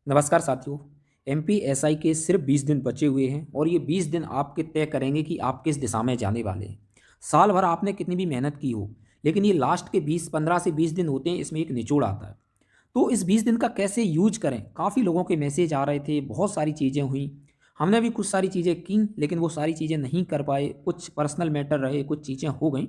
नमस्कार साथियों। एमपीएसआई के सिर्फ 20 दिन बचे हुए हैं और ये 20 दिन आपके तय करेंगे कि आप किस दिशा में जाने वाले हैं। साल भर आपने कितनी भी मेहनत की हो, लेकिन ये लास्ट के 15 से 20 दिन होते हैं, इसमें एक निचोड़ आता है। तो इस 20 दिन का कैसे यूज करें? काफ़ी लोगों के मैसेज आ रहे थे, बहुत सारी चीज़ें हुई। हमने भी कुछ सारी चीज़ें की, लेकिन वो सारी चीज़ें नहीं कर पाए, कुछ पर्सनल मैटर रहे, कुछ चीज़ें हो गई।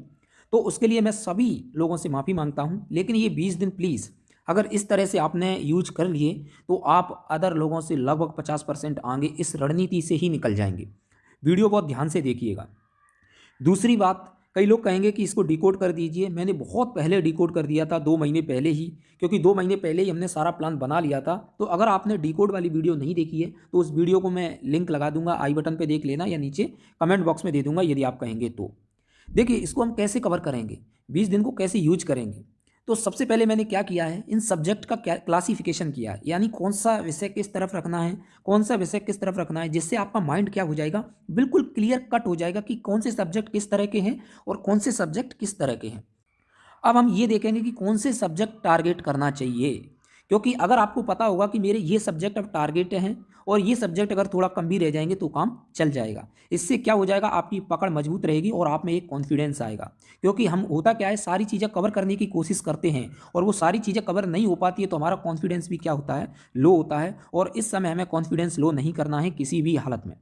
तो उसके लिए मैं सभी लोगों से माफ़ी मांगता हूँ, लेकिन ये 20 दिन प्लीज़ अगर इस तरह से आपने यूज कर लिए तो आप अदर लोगों से लगभग 50% आगे इस रणनीति से ही निकल जाएंगे। वीडियो बहुत ध्यान से देखिएगा। दूसरी बात, कई लोग कहेंगे कि इसको डिकोड कर दीजिए। मैंने बहुत पहले डिकोड कर दिया था, 2 महीने पहले ही, क्योंकि 2 महीने पहले ही हमने सारा प्लान बना लिया था। तो अगर आपने डिकोड वाली वीडियो नहीं देखी है तो उस वीडियो को मैं लिंक लगा दूंगा, आई बटन पे देख लेना या नीचे कमेंट बॉक्स में दे दूंगा यदि आप कहेंगे तो। देखिए, इसको हम कैसे कवर करेंगे, 20 दिन को कैसे यूज करेंगे। तो सबसे पहले मैंने क्या किया है, इन सब्जेक्ट का क्या क्लासिफिकेशन किया है, यानी कौन सा विषय किस तरफ रखना है, कौन सा विषय किस तरफ रखना है, जिससे आपका माइंड क्या हो जाएगा, बिल्कुल क्लियर कट हो जाएगा कि कौन से सब्जेक्ट किस तरह के हैं और कौन से सब्जेक्ट किस तरह के हैं। अब हम ये देखेंगे कि कौन से सब्जेक्ट टारगेट करना चाहिए, क्योंकि अगर आपको पता होगा कि मेरे ये सब्जेक्ट अब टारगेट हैं और ये सब्जेक्ट अगर थोड़ा कम भी रह जाएंगे तो काम चल जाएगा। इससे क्या हो जाएगा, आपकी पकड़ मजबूत रहेगी और आप में एक कॉन्फिडेंस आएगा। क्योंकि हम होता क्या है, सारी चीज़ें कवर करने की कोशिश करते हैं और वो सारी चीज़ें कवर नहीं हो पाती है, तो हमारा कॉन्फिडेंस भी क्या होता है, लो होता है। और इस समय हमें कॉन्फिडेंस लो नहीं करना है किसी भी हालत में।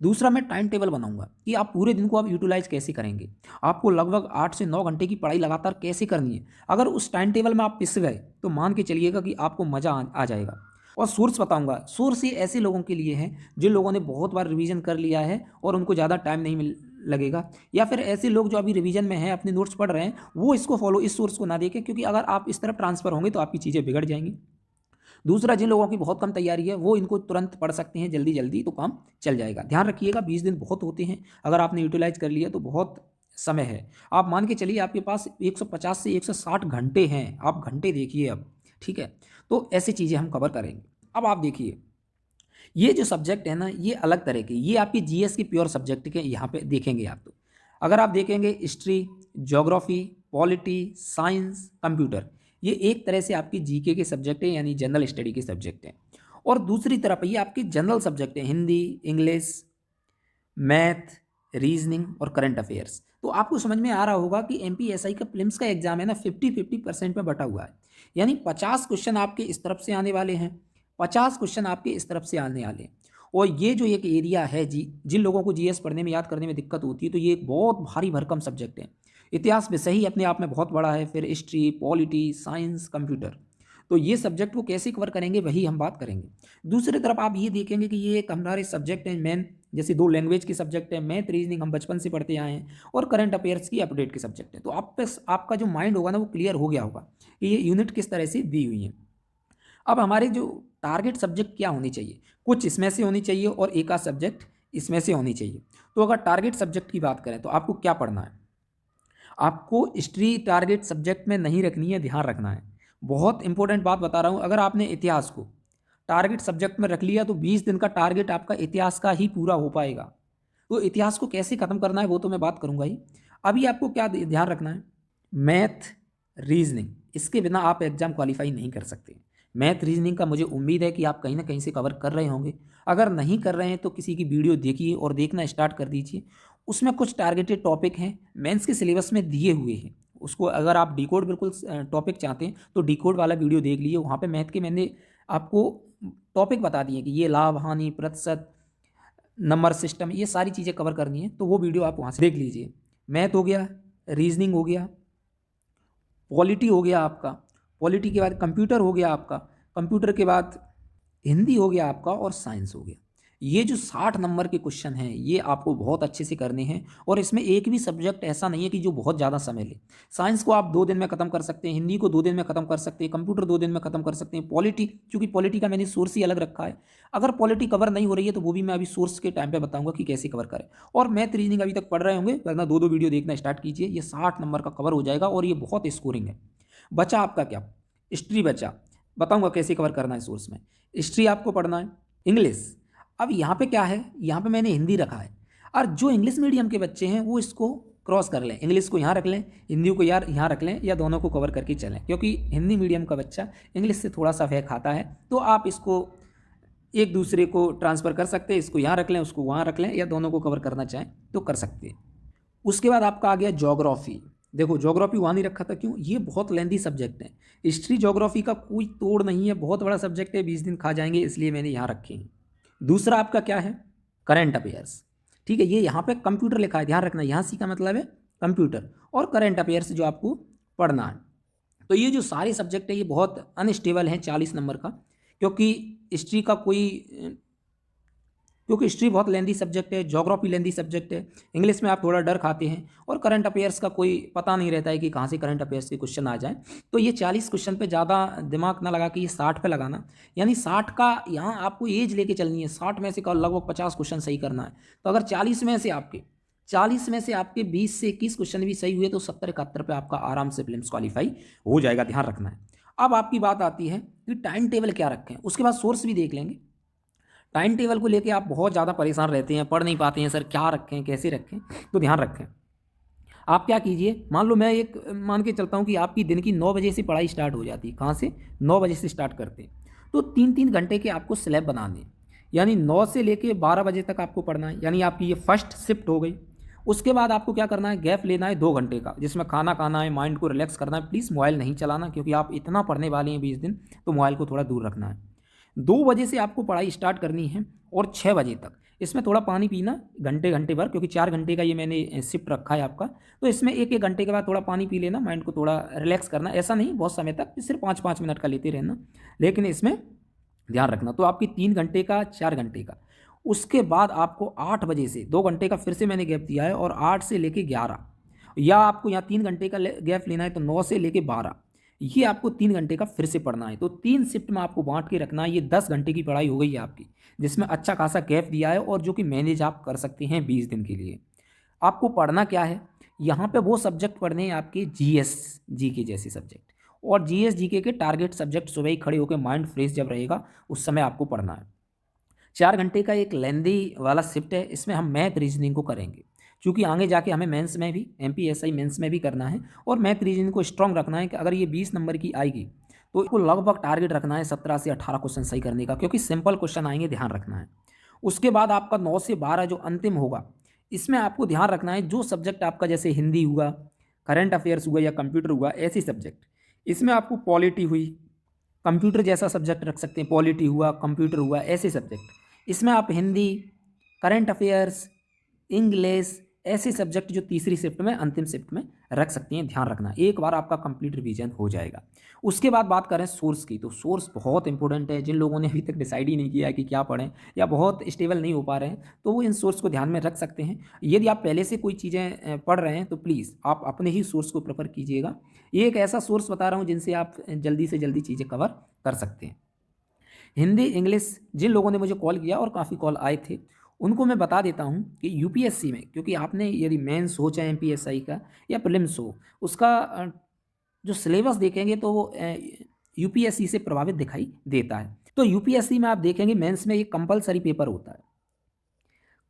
दूसरा, मैं टाइम टेबल बनाऊंगा कि आप पूरे दिन को आप यूटिलाइज कैसे करेंगे। आपको लगभग 8 से 9 घंटे की पढ़ाई लगातार कैसे करनी है। अगर उस टाइम टेबल में आप पिस गए तो मान के चलिएगा कि आपको मज़ा आ जाएगा। और सोर्स बताऊंगा। सोर्स ये ऐसे लोगों के लिए है जिन लोगों ने बहुत बार रिवीजन कर लिया है और उनको ज़्यादा टाइम नहीं लगेगा, या फिर ऐसे लोग जो अभी रिवीजन में हैं, अपने नोट्स पढ़ रहे हैं, वो इसको फॉलो, इस सोर्स को ना देखें, क्योंकि अगर आप इस तरफ ट्रांसफर होंगे तो आपकी चीज़ें बिगड़ जाएंगी। दूसरा, जिन लोगों की बहुत कम तैयारी है वो इनको तुरंत पढ़ सकते हैं जल्दी जल्दी, तो काम चल जाएगा। ध्यान रखिएगा, 20 दिन बहुत होते हैं, अगर आपने यूटिलाइज कर लिया तो बहुत समय है। आप मान के चलिए आपके पास 150 से 160 घंटे हैं, आप घंटे देखिए अब। ठीक है, तो ऐसी चीज़ें हम कवर करेंगे। अब आप देखिए, ये जो सब्जेक्ट है ना, ये अलग तरह के, ये आपकी जीएस की प्योर सब्जेक्ट के यहाँ पे देखेंगे आप। तो अगर आप देखेंगे history, geography, polity, science, computer, ये एक तरह से आपकी जीके के सब्जेक्ट हैं, यानी जनरल स्टडी के सब्जेक्ट हैं। और दूसरी तरफ ये आपके जनरल सब्जेक्ट हैं, हिंदी, इंग्लिश, मैथ, रीजनिंग और करंट अफेयर्स। तो आपको समझ में आ रहा होगा कि एमपीएसआई का प्रीलिम्स का एग्जाम है ना, 50-50% में बटा हुआ है। यानी 50 क्वेश्चन आपके इस तरफ से आने वाले हैं, 50 क्वेश्चन आपके इस तरफ से आने वाले हैं। और ये जो एक एरिया है जी, जिन लोगों को जीएस पढ़ने में, याद करने में दिक्कत होती है, तो ये एक बहुत भारी भरकम सब्जेक्ट है। इतिहास विषय ही अपने आप में बहुत बड़ा है, फिर हिस्ट्री, पॉलिटी, साइंस, कंप्यूटर। तो ये सब्जेक्ट को कैसे कवर करेंगे वही हम बात करेंगे। दूसरी तरफ आप ये देखेंगे कि ये एक हमारे सब्जेक्ट हैं मेन, जैसे 2 लैंग्वेज के सब्जेक्ट हैं, मैथ, रीजनिंग हम बचपन से पढ़ते आए हैं, और करंट अफेयर्स की अपडेट के सब्जेक्ट हैं। तो आप पे आपका जो माइंड होगा ना, वो क्लियर हो गया होगा कि ये यूनिट किस तरह से दी हुई है। अब हमारे जो टारगेट सब्जेक्ट क्या होनी चाहिए, कुछ इसमें से होनी चाहिए और एक आध सब्जेक्ट इसमें से होनी चाहिए। तो अगर टारगेट सब्जेक्ट की बात करें तो आपको क्या पढ़ना है, आपको हिस्ट्री टारगेट सब्जेक्ट में नहीं रखनी है, ध्यान रखना है। बहुत इंपॉर्टेंट बात बता रहा हूँ, अगर आपने इतिहास को टारगेट सब्जेक्ट में रख लिया तो 20 दिन का टारगेट आपका इतिहास का ही पूरा हो पाएगा। तो इतिहास को कैसे खत्म करना है वो तो मैं बात करूंगा ही। अभी आपको क्या ध्यान रखना है, मैथ, रीजनिंग, इसके बिना आप एग्जाम क्वालिफाई नहीं कर सकते। मैथ रीजनिंग का मुझे उम्मीद है कि आप कहीं ना कहीं से कवर कर रहे होंगे। अगर नहीं कर रहे हैं तो किसी की वीडियो देखिए और देखना स्टार्ट कर दीजिए। उसमें कुछ टारगेटेड टॉपिक हैं, मेंस के सिलेबस में दिए हुए हैं। उसको अगर आप डिकोड बिल्कुल टॉपिक चाहते हैं तो डिकोड वाला वीडियो देख लीजिए, वहाँ पे मैथ के मैंने आपको टॉपिक बता दिए कि ये लाभ, हानि, प्रतिशत, नंबर सिस्टम, ये सारी चीज़ें कवर करनी है, तो वो वीडियो आप वहाँ से देख लीजिए। मैथ हो गया, रीजनिंग हो गया, पॉलिटी हो गया आपका, पॉलिटी के बाद कंप्यूटर हो गया आपका, कंप्यूटर के बाद हिंदी हो गया आपका, और साइंस हो गया। ये जो 60 नंबर के क्वेश्चन हैं ये आपको बहुत अच्छे से करने हैं। और इसमें एक भी सब्जेक्ट ऐसा नहीं है कि जो बहुत ज़्यादा समय ले। साइंस को आप 2 दिन में ख़त्म कर सकते हैं, हिंदी को 2 दिन में ख़त्म कर सकते हैं, कंप्यूटर 2 दिन में ख़त्म कर सकते हैं, पॉलिटी, क्योंकि पॉलिटी का मैंने सोर्स ही अलग रखा है। अगर पॉलिटी कवर नहीं हो रही है तो वो भी मैं अभी सोर्स के टाइम पर बताऊंगा कि कैसे कवर करें। और मैथ रीजनिंग अभी तक पढ़ रहे होंगे, वरना 2-2 वीडियो देखना स्टार्ट कीजिए, ये 60 नंबर का कवर हो जाएगा और ये बहुत स्कोरिंग है। बचा आपका क्या, हिस्ट्री बचा, बताऊंगा कैसे कवर करना है सोर्स में। हिस्ट्री आपको पढ़ना है, इंग्लिश। अब यहाँ पे क्या है, यहाँ पे मैंने हिंदी रखा है, और जो इंग्लिश मीडियम के बच्चे हैं वो इसको क्रॉस कर लें, इंग्लिश को यहाँ रख लें, हिंदी को यार यहाँ रख लें, या दोनों को कवर करके चलें, क्योंकि हिंदी मीडियम का बच्चा इंग्लिश से थोड़ा सा वह खाता है, तो आप इसको एक दूसरे को ट्रांसफ़र कर सकते हैं, इसको यहाँ रख लें, उसको वहाँ रख लें, या दोनों को कवर करना चाहें तो कर सकते हैं। उसके बाद आपका आ गया ज्योग्राफी। देखो ज्योग्राफी वहाँ नहीं रखा था, क्यों? ये बहुत लेंथी सब्जेक्ट है। हिस्ट्री ज्योग्राफी का कोई तोड़ नहीं है, बहुत बड़ा सब्जेक्ट है, 20 दिन खा जाएंगे, इसलिए मैंने यहाँ रखे हैं। दूसरा आपका क्या है? Current affairs. ठीक है, ये यहाँ पे कंप्यूटर लिखा है, ध्यान रखना, यहाँ सी का मतलब है कंप्यूटर, और करंट अफेयर्स जो आपको पढ़ना है। तो ये जो सारे सब्जेक्ट है ये बहुत अनस्टेबल हैं 40 नंबर का, क्योंकि हिस्ट्री का कोई क्योंकि हिस्ट्री बहुत लेंदी सब्जेक्ट है, ज्योग्राफी लेंदी सब्जेक्ट है, इंग्लिश में आप थोड़ा डर खाते हैं, और करंट अफेयर्स का कोई पता नहीं रहता है कि कहाँ से करंट अफेयर्स के क्वेश्चन आ जाएं। तो ये 40 क्वेश्चन पे ज़्यादा दिमाग ना लगा कि ये 60 पे लगाना, यानी 60 का यहाँ आपको एज लेके चलनी है, 60 में से का लगभग 50 क्वेश्चन सही करना है। तो अगर 40 में से आपके 20 से 21 क्वेश्चन भी सही हुए तो 70-71 पे आपका आराम से प्रीलिम्स क्वालिफाई हो जाएगा, ध्यान रखना है। अब आपकी बात आती है कि टाइम टेबल क्या रखें, उसके बाद सोर्स भी देख लेंगे। टाइम टेबल को लेके आप बहुत ज़्यादा परेशान रहते हैं, पढ़ नहीं पाते हैं, सर क्या रखें कैसे रखें, तो ध्यान रखें। आप क्या कीजिए, मान लो मैं एक मान के चलता हूँ कि आपकी दिन की 9 बजे से पढ़ाई स्टार्ट हो जाती है, कहाँ से? 9 बजे से स्टार्ट करते हैं, तो 3-3 घंटे के आपको स्लैब बना दें, यानी 9 से लेके 12 बजे तक आपको पढ़ना है, यानी आपकी ये फर्स्ट शिफ्ट हो गई। उसके बाद आपको क्या करना है, गैप लेना है 2 घंटे का, जिसमें खाना खाना है, माइंड को रिलैक्स करना है। प्लीज़ मोबाइल नहीं चलाना, क्योंकि आप इतना पढ़ने वाले हैं 20 दिन, तो मोबाइल को थोड़ा दूर रखना है। 2 बजे से आपको पढ़ाई स्टार्ट करनी है और 6 बजे तक। इसमें थोड़ा पानी पीना घंटे घंटे भर, क्योंकि 4 घंटे का ये मैंने शिफ्ट रखा है आपका, तो इसमें एक एक घंटे के बाद थोड़ा पानी पी लेना, माइंड को थोड़ा रिलैक्स करना, ऐसा नहीं बहुत समय तक, सिर्फ 5-5 मिनट का लेते रहना, लेकिन इसमें ध्यान रखना। तो आपकी 3 घंटे का, 4 घंटे का। उसके बाद आपको 8 बजे से 2 घंटे का फिर से मैंने गैप दिया है, और 8 से लेके 11, या आपको यहाँ 3 घंटे का गैप लेना है तो 9 से लेके 12, ये आपको 3 घंटे का फिर से पढ़ना है। तो 3 शिफ्ट में आपको बांट के रखना है। ये 10 घंटे की पढ़ाई हो गई है आपकी, जिसमें अच्छा खासा गैप दिया है, और जो कि मैनेज आप कर सकते हैं 20 दिन के लिए। आपको पढ़ना क्या है, यहाँ पे वो सब्जेक्ट पढ़ने हैं आपके जीएस जीके जैसे सब्जेक्ट, और जीएस जीके के टारगेट सब्जेक्ट सुबह ही खड़े होकर माइंड फ्रेश जब रहेगा उस समय आपको पढ़ना है। 4 घंटे का एक लेंदी वाला शिफ्ट है, इसमें हम मैथ रीजनिंग को करेंगे, क्योंकि आगे जाके हमें मेंस में भी, एमपीएसआई मेंस में भी करना है, और मैथ रीजनिंग को स्ट्रॉन्ग रखना है कि अगर ये 20 नंबर की आएगी तो इसको लगभग टारगेट रखना है 17 से 18 क्वेश्चन सही करने का, क्योंकि सिंपल क्वेश्चन आएंगे, ध्यान रखना है। उसके बाद आपका 9 से 12 जो अंतिम होगा, इसमें आपको ध्यान रखना है जो सब्जेक्ट आपका, जैसे हिंदी हुआ, करंट अफेयर्स हुआ, या कंप्यूटर हुआ, ऐसी सब्जेक्ट, इसमें आपको पॉलिटी हुई, कंप्यूटर जैसा सब्जेक्ट रख सकते हैं, पॉलिटी हुआ, कंप्यूटर हुआ, ऐसे सब्जेक्ट। इसमें आप हिंदी, करंट अफेयर्स, इंग्लिश, ऐसे सब्जेक्ट जो तीसरी शिफ्ट में, अंतिम शिफ्ट में रख सकती हैं, ध्यान रखना। एक बार आपका कंप्लीट रिवीजन हो जाएगा। उसके बाद बात करें सोर्स की, तो सोर्स बहुत इंपॉर्टेंट है। जिन लोगों ने अभी तक डिसाइड ही नहीं किया है कि क्या पढ़ें, या बहुत स्टेबल नहीं हो पा रहे हैं, तो वो इन सोर्स को ध्यान में रख सकते हैं। यदि आप पहले से कोई चीज़ें पढ़ रहे हैं तो प्लीज़ आप अपने ही सोर्स को प्रेफर कीजिएगा। ये एक ऐसा सोर्स बता रहा हूँ जिनसे आप जल्दी से जल्दी चीज़ें कवर कर सकते हैं। हिंदी, इंग्लिश, जिन लोगों ने मुझे कॉल किया, और काफ़ी कॉल आए थे, उनको मैं बता देता हूँ कि यूपीएससी में, क्योंकि आपने यदि मेंस हो चाहे एमपीएसआई का या प्रीलिम्स हो, उसका जो सिलेबस देखेंगे तो वो यूपीएससी से प्रभावित दिखाई देता है। तो यूपीएससी में आप देखेंगे मेंस में एक कंपलसरी पेपर होता है,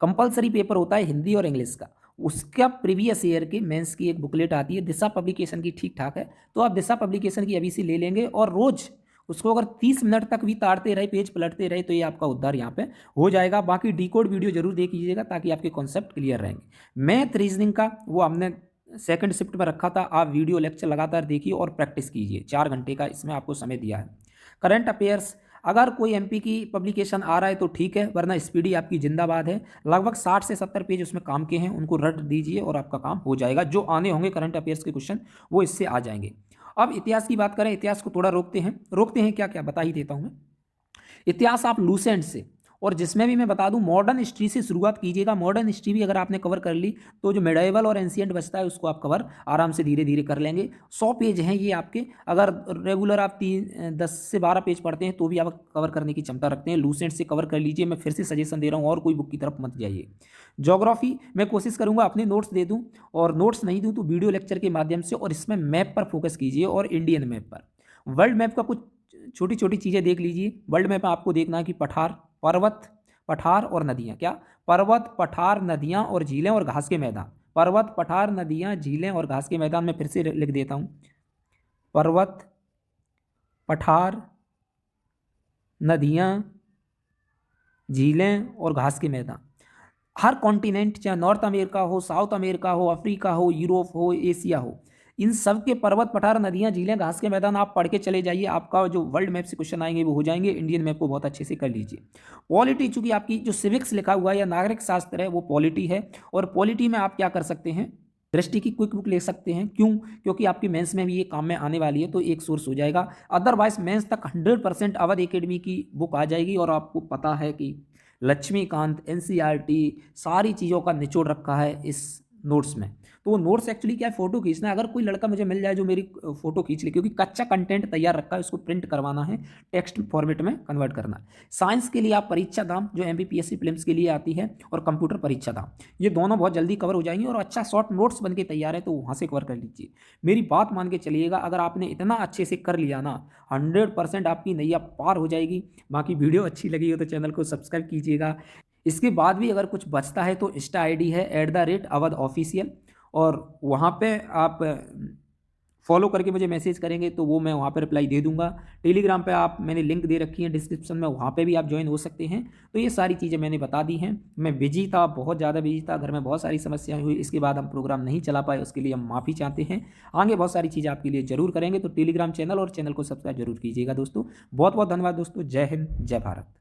कंपलसरी पेपर होता है हिंदी और इंग्लिश का। उसका प्रीवियस ईयर की मेंस की एक बुकलेट आती है, दिशा पब्लिकेशन की, ठीक ठाक है। तो आप दिशा पब्लिकेशन की अभी से ले लेंगे, और रोज़ उसको अगर 30 मिनट तक भी ताड़ते रहे, पेज पलटते रहे, तो ये आपका उद्धार यहाँ पे हो जाएगा। बाकी डिकोड वीडियो जरूर देख लीजिएगा, ताकि आपके कॉन्सेप्ट क्लियर रहेंगे। मैथ रीजनिंग का वो हमने सेकंड शिफ्ट में रखा था, आप वीडियो लेक्चर लगातार देखिए और प्रैक्टिस कीजिए। 4 घंटे का इसमें आपको समय दिया है। करंट अफेयर्स, अगर कोई एमपी की पब्लिकेशन आ रहा है तो ठीक है, वरना स्पीडी आपकी जिंदाबाद है। लगभग 60 से 70 पेज उसमें काम के हैं, उनको रट दीजिए और आपका काम हो जाएगा। जो आने होंगे करंट अफेयर्स के क्वेश्चन, वो इससे आ जाएंगे। अब इतिहास की बात करें, इतिहास को थोड़ा रोकते हैं क्या क्या बता ही देता हूं मैं। इतिहास आप लूसेंट से, और जिसमें भी मैं बता दूं, मॉडर्न हिस्ट्री से शुरुआत कीजिएगा। मॉडर्न हिस्ट्री भी अगर आपने कवर कर ली तो जो मिडाइवल और एंशिएंट बचता है उसको आप कवर आराम से धीरे धीरे कर लेंगे। 100 पेज हैं ये आपके, अगर रेगुलर आप 10 से 12 पेज पढ़ते हैं तो भी आप कवर करने की क्षमता रखते हैं। लूसेंट से कवर कर लीजिए, मैं फिर से सजेशन दे रहा हूँ, और कोई बुक की तरफ मत जाइए। ज्योग्राफी मैं कोशिश करूँगा अपने नोट्स दे दूँ, और नोट्स नहीं दूँ तो वीडियो लेक्चर के माध्यम से, और इसमें मैप पर फोकस कीजिए, और इंडियन मैप पर। वर्ल्ड मैप का कुछ छोटी छोटी चीज़ें देख लीजिए। वर्ल्ड मैप में आपको देखना है कि पर्वत, पठार और नदियाँ, क्या? पर्वत, पठार, नदियाँ और झीलें और घास के मैदान। पर्वत, पठार, नदियाँ, झीलें और घास के मैदान। मैं फिर से लिख देता हूँ, पर्वत, पठार, नदियाँ, झीलें और घास के मैदान। हर कॉन्टिनेंट, चाहे नॉर्थ अमेरिका हो, साउथ अमेरिका हो, अफ्रीका हो, यूरोप हो, एशिया हो, इन सब के पर्वत, पठार, नदियाँ, झीलें, घास के मैदान आप पढ़ के चले जाइए। आपका जो वर्ल्ड मैप से क्वेश्चन आएंगे वो हो जाएंगे। इंडियन मैप को बहुत अच्छे से कर लीजिए। पॉलिटी, चूंकि आपकी जो सिविक्स लिखा हुआ है या नागरिक शास्त्र है वो पॉलिटी है, और पॉलिटी में आप क्या कर सकते हैं, दृष्टि की क्विक बुक ले सकते हैं। क्यों? क्योंकि आपकी मेंस में भी ये काम में आने वाली है, तो एक सोर्स हो जाएगा। अदरवाइज मेंस तक 100% अवध एकेडमी की बुक आ जाएगी, और आपको पता है कि लक्ष्मीकांत, एनसीईआरटी सारी चीज़ों का निचोड़ रखा है इस नोट्स में। तो वो नोट्स एक्चुअली क्या है, फोटो खींचना है। अगर कोई लड़का मुझे मिल जाए जो मेरी फोटो खींच ले, क्योंकि कच्चा कंटेंट तैयार रखा है, उसको प्रिंट करवाना है, टेक्स्ट फॉर्मेट में कन्वर्ट करना है। साइंस के लिए आप परीक्षा धाम जो एमपीपीएससी प्रीलिम्स के लिए आती है, और कंप्यूटर परीक्षा धाम, ये दोनों बहुत जल्दी कवर हो जाएंगी, और अच्छा शॉर्ट नोट्स बन के तैयार है, तो वहाँ से कवर कर लीजिए। मेरी बात मान के चलिएगा, अगर आपने इतना अच्छे से कर लिया ना, 100% आपकी नैया पार हो जाएगी। बाकी वीडियो अच्छी लगी हो तो चैनल को सब्सक्राइब कीजिएगा। इसके बाद भी अगर कुछ बचता है तो इंस्टा आईडी है @अवध ऑफिशियल, और वहाँ पे आप फॉलो करके मुझे मैसेज करेंगे तो वो मैं वहाँ पर रिप्लाई दे दूंगा। टेलीग्राम पे आप, मैंने लिंक दे रखी है डिस्क्रिप्शन में, वहाँ पे भी आप ज्वाइन हो सकते हैं। तो ये सारी चीज़ें मैंने बता दी हैं। मैं बिजी था, बहुत ज़्यादा बिजी था, घर में बहुत सारी समस्याएं हुई, इसके बाद हम प्रोग्राम नहीं चला पाए, उसके लिए हम माफ़ी चाहते हैं। आगे बहुत सारी चीज़ें आपके लिए ज़रूर करेंगे, तो टेलीग्राम चैनल और चैनल को सब्सक्राइब जरूर कीजिएगा दोस्तों। बहुत बहुत धन्यवाद दोस्तों। जय हिंद, जय भारत।